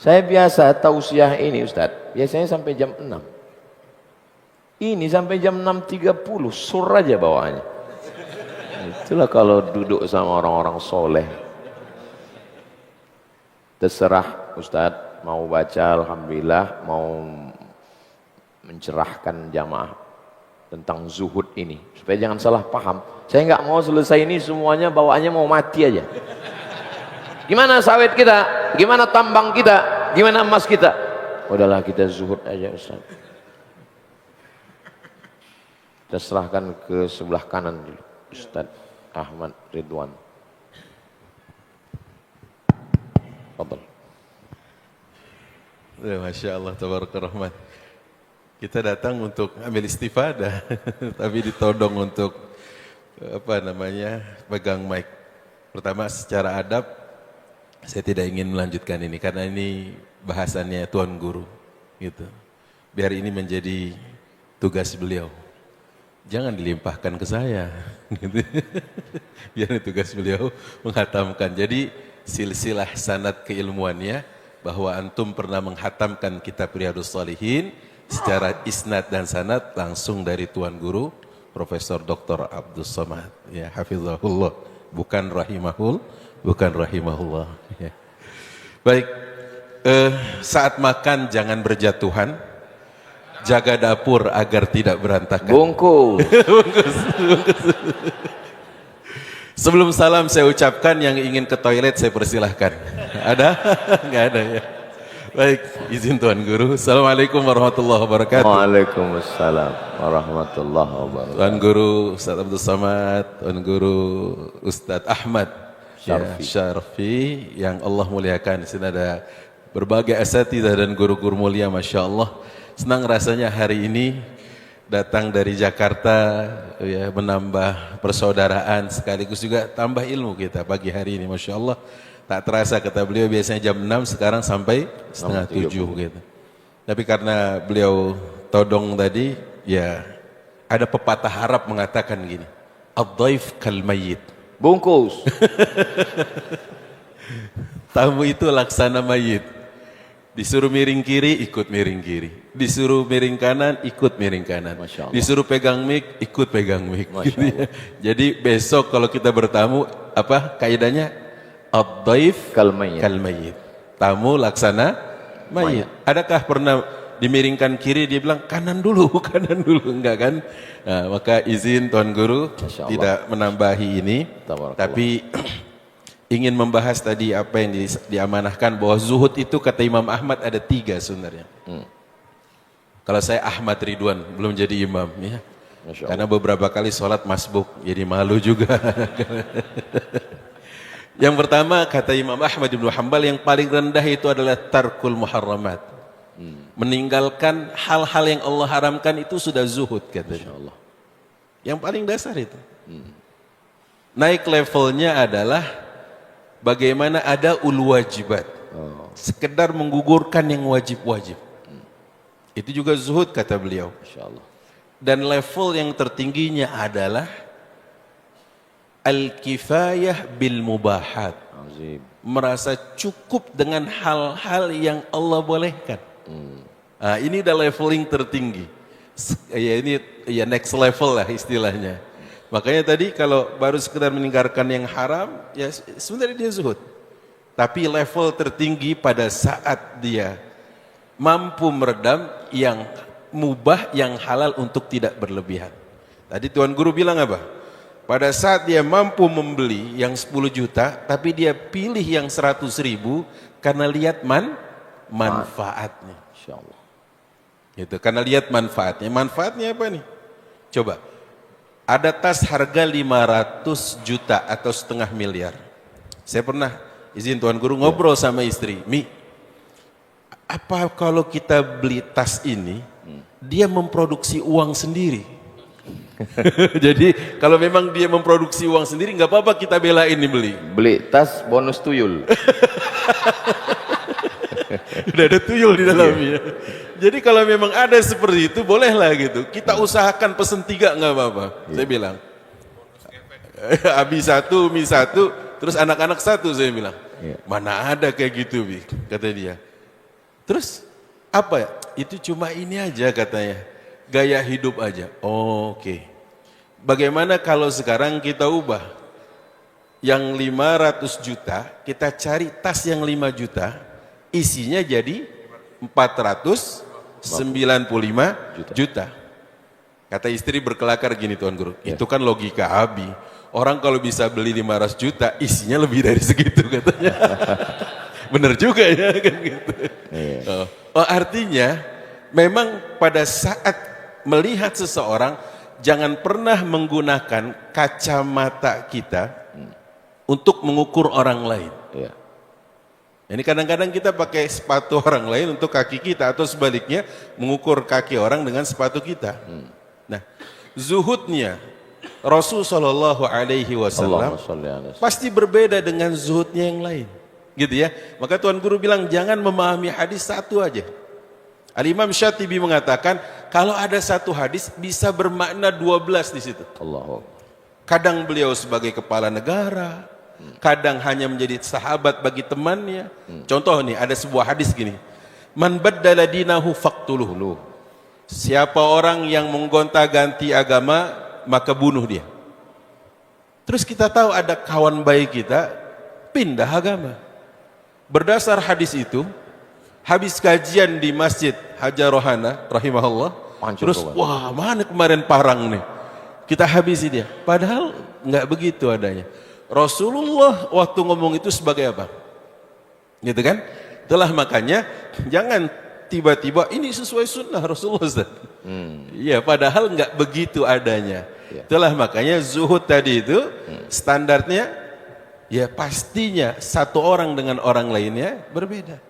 Saya biasa tausiah ini Ustadz, biasanya sampai jam 6. Ini sampai jam 6.30, sur aja bawaannya. Itulah kalau duduk sama orang-orang soleh. Terserah Ustadz, mau baca Alhamdulillah, mau mencerahkan jamaah tentang zuhud ini. Supaya jangan salah paham. Saya nggak mau selesai ini semuanya bawaannya mau mati aja. Gimana sawit kita? Gimana tambang kita? Gimana emas kita? Udahlah kita zuhud aja Ustaz. Kita serahkan ke sebelah kanan dulu. Ustaz Ahmad Ridwan. Fadal. Masya Allah, tabaraka rahmat. Kita datang untuk ambil istifadah, tapi ditodong untuk pegang mic. Pertama secara adab, saya tidak ingin melanjutkan ini karena ini bahasannya Tuan Guru, gitu. Biar ini menjadi tugas beliau. Jangan dilimpahkan ke saya, gitu. Biar ini tugas beliau menghatamkan. Jadi silsilah sanad keilmuannya bahwa antum pernah menghatamkan kitab Riyadhus Shalihin secara isnad dan sanad langsung dari Tuan Guru Profesor Dr. Abdus Somad, ya, hafizahullah, bukan rahimahullah. Ya. Baik, saat makan jangan berjatuhan, jaga dapur agar tidak berantakan. Bungkus. Bungkus. Sebelum salam saya ucapkan yang ingin ke toilet saya persilahkan. Ada? Enggak ada ya. Baik, izin Tuan Guru. Assalamualaikum warahmatullahi wabarakatuh. Waalaikumsalam warahmatullahi wabarakatuh. Tuan Guru Ustadz Abdul Samad, Tuan Guru Ustadz Ahmad Syarfi yang Allah muliakan. Di sini ada berbagai asatidzah dan guru-guru mulia, Masya Allah. Senang rasanya hari ini datang dari Jakarta, ya, menambah persaudaraan sekaligus juga tambah ilmu kita pagi hari ini, Masya Allah. Tak terasa kata beliau biasanya jam 6 sekarang sampai setengah 7 gitu. Tapi karena beliau todong tadi, ya ada pepatah Arab mengatakan gini, ad-dhaif kal mayyit. Bungkus. Tamu itu laksana mayit. Disuruh miring kiri, ikut miring kiri. Disuruh miring kanan, ikut miring kanan. Disuruh pegang mic, ikut pegang mic. Gitu ya. Jadi besok kalau kita bertamu, apa kaidahnya? Ad-dhaif kal mayyit. Tamu laksana mayit. Adakah pernah dimiringkan kiri dia bilang kanan dulu, kanan dulu, enggak kan? Nah, maka izin Tuan Guru tidak menambahi ini, tapi ingin membahas tadi apa yang diamanahkan bahwa zuhud itu kata Imam Ahmad ada 3 sebenarnya. Kalau saya Ahmad Ridwan belum jadi imam ya. Karena beberapa kali sholat masbuk jadi malu juga. Yang pertama kata Imam Ahmad bin Hanbal yang paling rendah itu adalah tarkul muharramat. Meninggalkan hal-hal yang Allah haramkan itu sudah zuhud katanya Allah. Yang paling dasar itu. Naik levelnya adalah bagaimana ada ul wajibat. Sekedar menggugurkan yang wajib-wajib. Itu juga zuhud kata beliau. Dan level yang tertingginya adalah al-kifayah bil mubahat. Merasa cukup dengan hal-hal yang Allah bolehkan. Nah, ini udah leveling tertinggi. Ya ini ya next level lah istilahnya. Makanya tadi kalau baru sekedar meninggalkan yang haram, ya sebenarnya dia zuhud. Tapi level tertinggi pada saat dia mampu meredam yang mubah, yang halal untuk tidak berlebihan. Tadi Tuan Guru bilang apa? Pada saat dia mampu membeli yang 10 juta, tapi dia pilih yang 100.000 karena lihat manfaatnya. Insyaallah. Gitu, karena lihat manfaatnya. Manfaatnya apa nih? Coba. Ada tas harga 500 juta atau setengah miliar. Saya pernah izin Tuan Guru ngobrol sama istri, Mi, apa kalau kita beli tas ini, dia memproduksi uang sendiri? Jadi kalau memang dia memproduksi uang sendiri, nggak apa-apa kita belain nih beli. Beli tas bonus tuyul. Udah ada tuyul di dalamnya. Jadi kalau memang ada seperti itu, bolehlah gitu. Kita usahakan pesen 3 nggak apa-apa. Saya bilang. Abi 1, Mi 1, terus anak-anak 1 saya bilang. Mana ada kayak gitu, Bi, kata dia. Terus apa ya? Itu cuma ini aja katanya. Gaya hidup aja. Oh, oke. Bagaimana kalau sekarang kita ubah? Yang 500 juta, kita cari tas yang 5 juta, isinya jadi 495 juta. Kata istri berkelakar gini Tuan Guru, itu kan logika Abi. Orang kalau bisa beli 500 juta, isinya lebih dari segitu katanya. Bener juga ya kan gitu. Oh, artinya memang pada saat melihat seseorang, jangan pernah menggunakan kacamata kita untuk mengukur orang lain. Ini kadang-kadang kita pakai sepatu orang lain untuk kaki kita, atau sebaliknya mengukur kaki orang dengan sepatu kita. Nah, zuhudnya Rasul Shallallahu Alaihi Wasallam pasti berbeda dengan zuhudnya yang lain, gitu ya. Maka Tuan Guru bilang jangan memahami hadis satu aja. Al-Imam Syatibi mengatakan kalau ada satu hadis bisa bermakna 12 di situ. Kadang beliau sebagai kepala negara, kadang hanya menjadi sahabat bagi temannya. Contoh nih, ada sebuah hadis gini, man baddala dinahu faqtuluhu. Siapa orang yang menggonta-ganti agama, maka bunuh dia. Terus kita tahu ada kawan baik kita pindah agama. Berdasar hadis itu, habis kajian di Masjid Hajar Rohana rahimahullah, terus wah mana kemarin parang nih, kita habisi dia. Padahal nggak begitu adanya. Rasulullah waktu ngomong itu sebagai apa? Gitu kan? Itulah makanya jangan tiba-tiba ini sesuai sunnah Rasulullah. Iya, padahal nggak begitu adanya. Itulah makanya zuhud tadi itu standarnya ya pastinya satu orang dengan orang lainnya berbeda.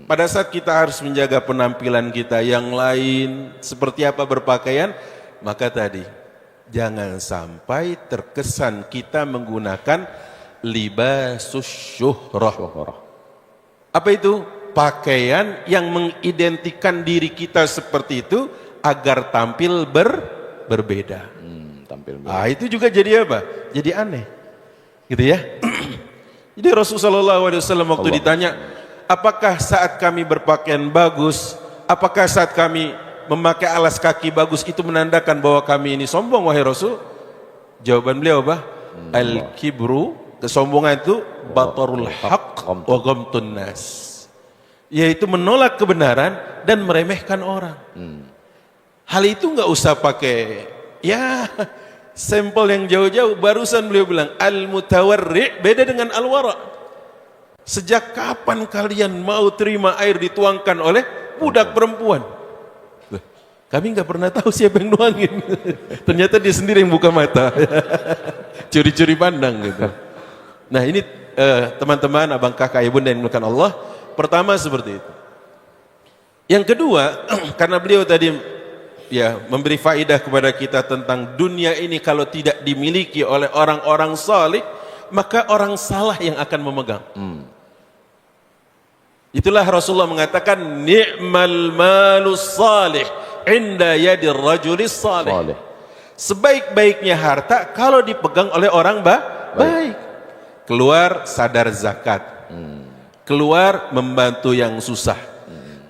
Pada saat kita harus menjaga penampilan kita yang lain, seperti apa berpakaian, maka tadi jangan sampai terkesan kita menggunakan libasus syuhrah. Apa itu? Pakaian yang mengidentikan diri kita seperti itu agar tampil berbeda. Itu juga jadi apa? Jadi aneh. Gitu ya. Jadi Rasulullah SAW waktu ditanya, apakah saat kami berpakaian bagus, apakah saat kami memakai alas kaki bagus itu menandakan bahwa kami ini sombong wahai Rasul? Jawaban beliau apa? Al-kibru, kesombongan itu batarul haq wa ghamtun nas. Yaitu menolak kebenaran dan meremehkan orang. Hal itu nggak usah pakai ya sampel yang jauh-jauh. Barusan beliau bilang al-mutawarri beda dengan al-wara. Sejak kapan kalian mau terima air dituangkan oleh budak perempuan? Kami nggak pernah tahu siapa yang nuangin. Ternyata dia sendiri yang buka mata. Curi-curi pandang gitu. Nah ini teman-teman, abang kakak, ibu dan dimulakan Allah. Pertama seperti itu. Yang kedua, karena beliau tadi ya memberi faedah kepada kita tentang dunia ini kalau tidak dimiliki oleh orang-orang salih, maka orang salah yang akan memegang. Itulah Rasulullah mengatakan ni'mal malus salih inda yadir rajulis salih. Sebaik-baiknya harta kalau dipegang oleh orang baik. Keluar sadar zakat, keluar membantu yang susah,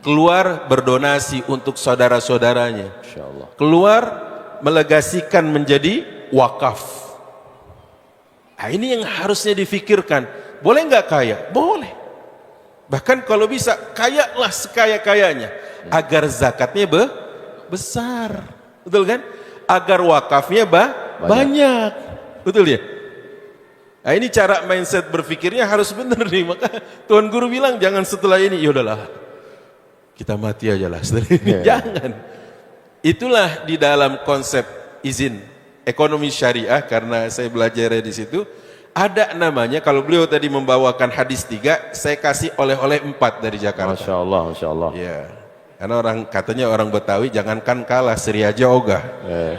keluar berdonasi untuk saudara-saudaranya, keluar melegasikan menjadi wakaf. Nah, ini yang harusnya difikirkan. Boleh nggak kaya? Boleh. Bahkan kalau bisa kayalah sekaya-kayanya agar zakatnya besar, betul kan? Agar wakafnya banyak, betul ya? Nah ini cara mindset berpikirnya harus benar nih. Maka Tuan Guru bilang jangan setelah ini, yaudahlah kita mati aja lah setelah ini. Jangan. Itulah di dalam konsep izin ekonomi syariah, karena saya belajar di situ. Ada namanya, kalau beliau tadi membawakan hadis 3, saya kasih oleh-oleh 4 dari Jakarta. Masya Allah, Masya Allah. Ya, karena katanya orang Betawi jangankan kalah, seri aja ogah.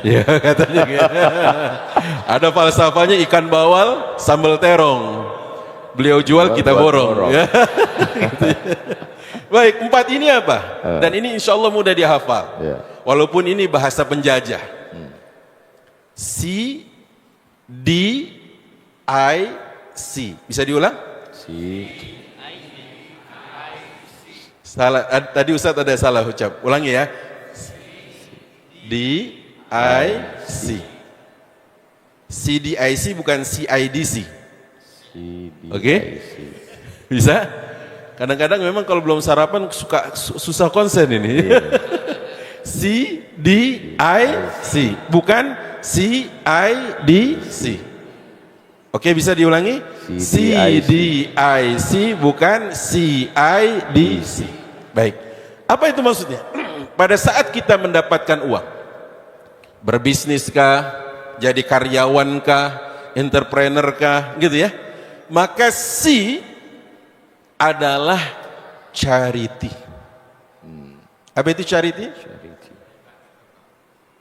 Ya katanya gitu. Ada falsafahnya ikan bawal, sambal terong. Beliau jual, kita borong. Ya. Baik, 4 ini apa? Dan ini insya Allah mudah dihafal. Walaupun ini bahasa penjajah. C, D, I, C. Bisa diulang? Salah, tadi Ustadz ada salah ucap. Ulangi ya. DIC. CDIC bukan CIDC. Oke? Bisa? Kadang-kadang memang kalau belum sarapan suka susah konsen ini. CDIC bukan CIDC. Oke, bisa diulangi? CDIC bukan CIDC. Baik. Apa itu maksudnya? Pada saat kita mendapatkan uang, berbisnis kah, jadi karyawan kah, entrepreneur kah, gitu ya. Maka C adalah charity. Apa itu charity?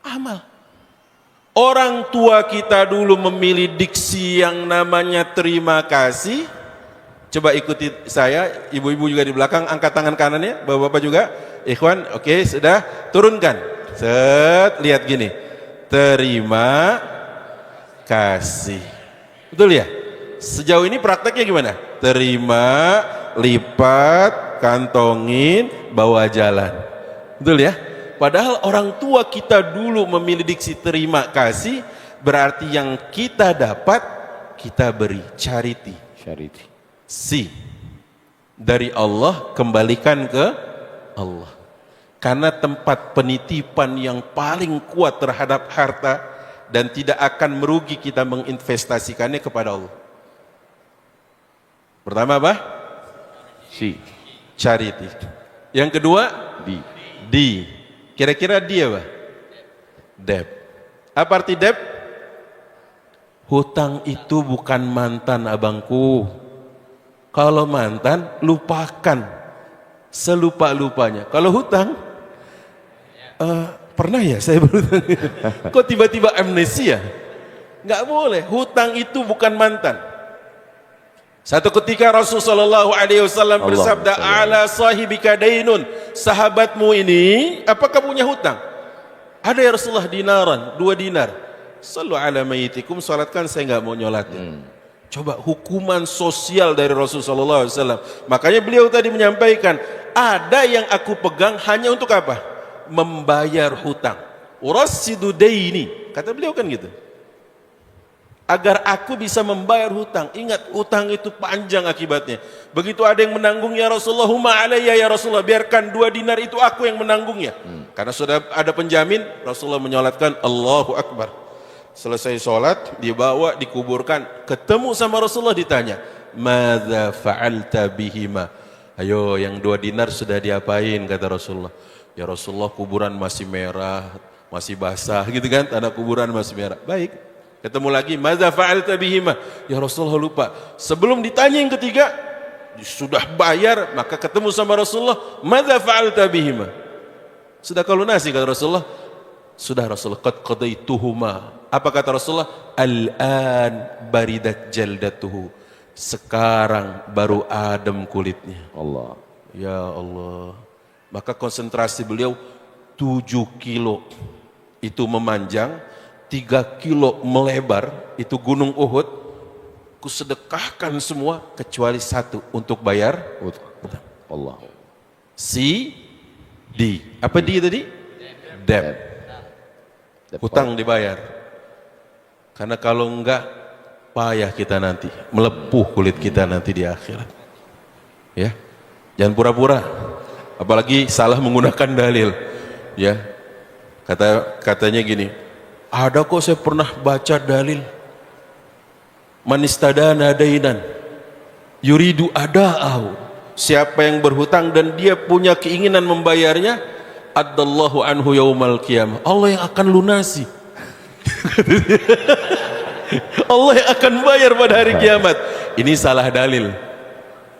Amal. Orang tua kita dulu memilih diksi yang namanya terima kasih. Coba ikuti saya, ibu-ibu juga di belakang, angkat tangan kanannya, bapak-bapak juga. Ikhwan, oke, sudah, turunkan. Set, lihat gini. Terima kasih. Betul ya? Sejauh ini prakteknya gimana? Terima, lipat, kantongin, bawa jalan. Betul ya? Padahal orang tua kita dulu memilih diksi terima kasih, berarti yang kita dapat, kita beri. Charity. C. Dari Allah, kembalikan ke Allah. Karena tempat penitipan yang paling kuat terhadap harta dan tidak akan merugi kita menginvestasikannya kepada Allah. Pertama apa? C. Charity. Yang kedua? D. Kira-kira dia apa? Debt. Apa arti debt? Hutang itu bukan mantan abangku. Kalau mantan, lupakan. Selupa-lupanya. Kalau hutang, pernah ya saya berhutang? Kok tiba-tiba amnesia? Nggak boleh. Hutang itu bukan mantan. Satu ketika Rasulullah SAW bersabda, ala sahibika dainun, sahabatmu ini apakah punya hutang? Ada ya Rasulullah, dinaran, 2 dinar. Sallu ala mayitikum, salatkan, saya nggak mau nyolatin. Coba hukuman sosial dari Rasulullah SAW. Makanya beliau tadi menyampaikan, ada yang aku pegang hanya untuk apa? Membayar hutang. Urassidu daini, kata beliau kan gitu. Agar aku bisa membayar hutang. Ingat, hutang itu panjang akibatnya. Begitu ada yang menanggung, ya Rasulullah, huma alayya ya Rasulullah, biarkan 2 dinar itu aku yang menanggungnya. Karena sudah ada penjamin, Rasulullah menyolatkan Allahu Akbar. Selesai sholat, dibawa, dikuburkan. Ketemu sama Rasulullah, ditanya, madza fa'alta bihima? Ayo, yang 2 dinar sudah diapain, kata Rasulullah. Ya Rasulullah, kuburan masih merah, masih basah gitu kan, tanah kuburan masih merah. Baik. Ketemu lagi, madza fa'alta bihima? Ya Rasulullah, lupa. Sebelum ditanya yang ketiga, sudah bayar, maka ketemu sama Rasulullah, madza fa'alta bihima? Sudah kau lunasi, kata Rasulullah. Sudah Rasulullah, qad qadaituhuma. Apa kata Rasulullah? Al-an baridat jaldatuhu. Sekarang baru adem kulitnya. Allah. Ya Allah. Maka konsentrasi beliau 7 kilo itu memanjang, 3 kilo melebar, itu gunung Uhud. Kusedekahkan semua kecuali 1 untuk bayar hutang. Allah. C, D. Apa D tadi? Debt. Hutang dibayar. Karena kalau enggak, payah kita nanti, melepuh kulit kita nanti di akhirat. Ya, jangan pura-pura. Apalagi salah menggunakan dalil. Ya, katanya gini. Ada kok saya pernah baca dalil. Manistadana dainan yuridu ada'ahu. Siapa yang berhutang dan dia punya keinginan membayarnya, addallahu anhu yaumal qiyamah. Allah yang akan lunasi. Allah yang akan bayar pada hari kiamat. Ini salah dalil.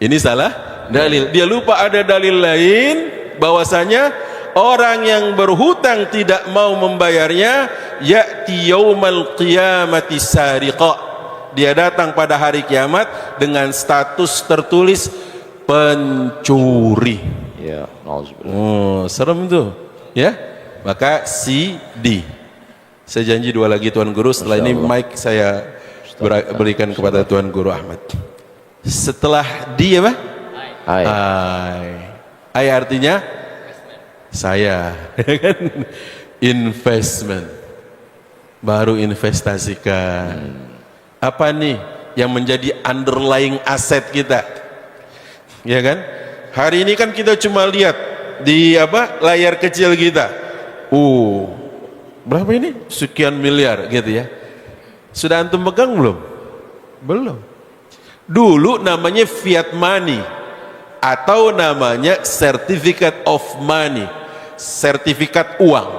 Ini salah dalil. Dia lupa ada dalil lain bahwasanya orang yang berhutang tidak mau membayarnya, ya'ti yaumal qiyamati sariqa. Dia datang pada hari kiamat dengan status tertulis pencuri. Ya, nauzubillah. Oh, serem tuh. Ya. Maka C, D. Saya janji 2 lagi Tuan Guru. Setelah ini mic saya berikan kepada Tuan Guru Ahmad. Setelah D apa? Hai. I. Ai artinya saya, ya kan? Investment. Baru investasikan. Apa nih yang menjadi underlying aset kita? Ya kan? Hari ini kan kita cuma lihat di layar kecil kita. Berapa ini? Sekian miliar gitu ya. Sudah antum pegang belum? Belum. Dulu namanya fiat money atau namanya certificate of money, sertifikat uang.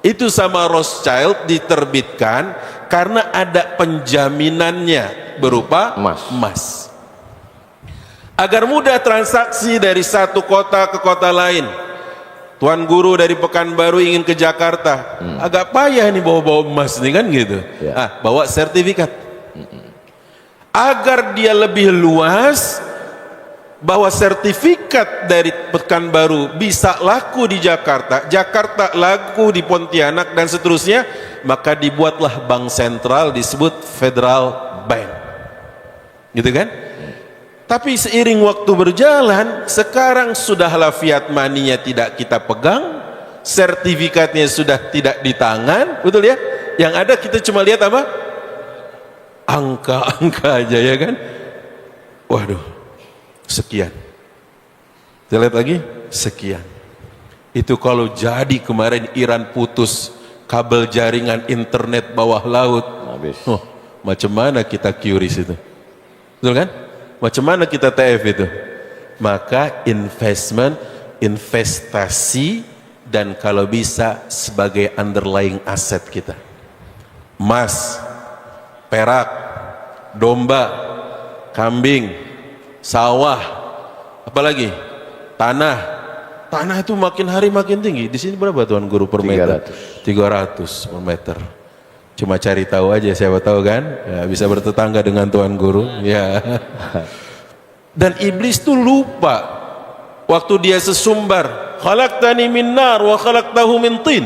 Itu sama Rothschild diterbitkan karena ada penjaminannya berupa emas. Agar mudah transaksi dari satu kota ke kota lain. Tuan guru dari Pekanbaru ingin ke Jakarta, agak payah nih bawa-bawa emas nih kan gitu. Bawa sertifikat. Agar dia lebih luas, bahwa sertifikat dari Pekanbaru bisa laku di Jakarta, Jakarta laku di Pontianak dan seterusnya, maka dibuatlah bank sentral disebut Federal Bank. Gitu kan? Tapi seiring waktu berjalan, sekarang sudahlah fiat money-nya tidak kita pegang, sertifikatnya sudah tidak di tangan, betul ya? Yang ada kita cuma lihat apa? Angka-angka aja, ya kan? Waduh, sekian. Kita lihat lagi, sekian. Itu kalau jadi kemarin Iran putus kabel jaringan internet bawah laut, macam mana kita QRIS itu? Betul kan? Macam mana kita TF itu? Maka investasi dan kalau bisa sebagai underlying aset kita. Emas, perak, domba, kambing, sawah, apalagi tanah. Tanah itu makin hari makin tinggi. Di sini berapa Tuan Guru per meter? 300 per meter. Cuma cari tahu aja, siapa tahu kan ya, bisa bertetangga dengan Tuan Guru ya. Dan iblis tuh lupa waktu dia sesumbar, khalaqtani min nar wa khalaqtahu min tin.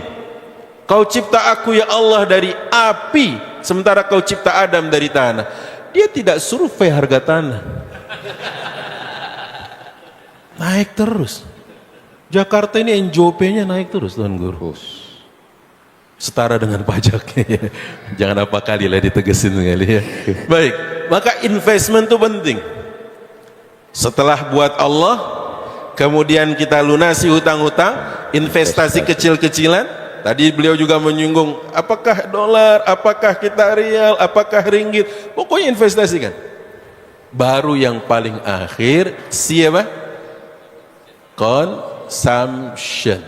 Kau cipta aku ya Allah dari api, sementara kau cipta Adam dari tanah. Dia tidak survei harga tanah, naik terus. Jakarta ini NJOP-nya naik terus Tuan Guru, setara dengan pajaknya. Jangan apa kali lah ditegesin kali ya. Baik, maka investment itu penting. Setelah buat Allah, kemudian kita lunasi hutang-hutang, investasi kecil-kecilan. Tadi beliau juga menyinggung, apakah dolar, apakah kita rial, apakah ringgit, pokoknya investasikan. Baru yang paling akhir, siapa? Consumption.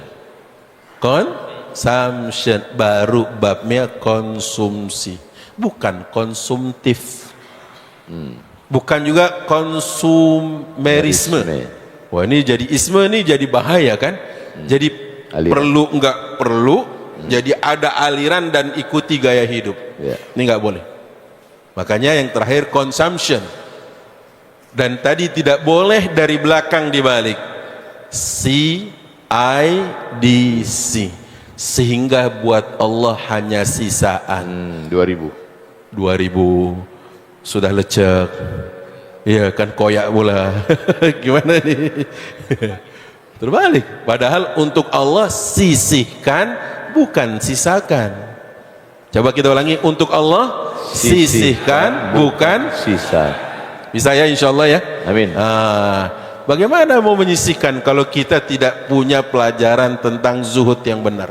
Consumption, baru babnya konsumsi, bukan konsumtif, bukan juga konsumerisme. Wah ini jadi isme, ini jadi bahaya kan? Jadi aliran. Perlu enggak perlu, jadi ada aliran dan ikuti gaya hidup. Ini enggak boleh. Makanya yang terakhir consumption. Dan tadi tidak boleh dari belakang dibalik. CIDC. Sehingga buat Allah hanya sisaan 2000 sudah lecek ya kan, koyak pula. Gimana nih? Terbalik, padahal untuk Allah sisihkan bukan sisakan. Coba kita ulangi, untuk Allah sisihkan bukan sisa. Bisa ya insyaallah ya, amin. Bagaimana mau menyisihkan kalau kita tidak punya pelajaran tentang zuhud yang benar?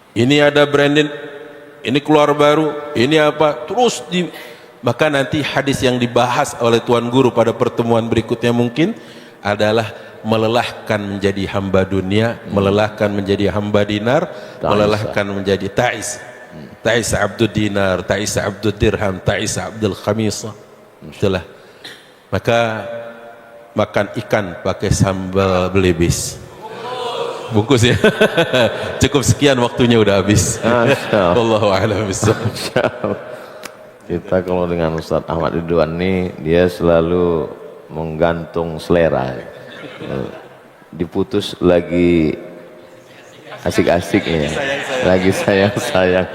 Ini ada branded, ini keluar baru, ini apa, terus maka nanti hadis yang dibahas oleh Tuan Guru pada pertemuan berikutnya mungkin adalah melelahkan menjadi hamba dunia, melelahkan menjadi hamba dinar, melelahkan menjadi ta'is. Ta'is abdul dinar, ta'is abdul dirham, ta'is abdul khamisah. Itulah. Maka makan ikan pakai sambal belibis. Bungkus ya. Cukup sekian, waktunya udah habis. Wallahu a'lam bishawab. Kita kalau dengan Ustaz Ahmad Ridwan ini, dia selalu menggantung selera. Diputus lagi asik-asiknya, lagi sayang-sayang.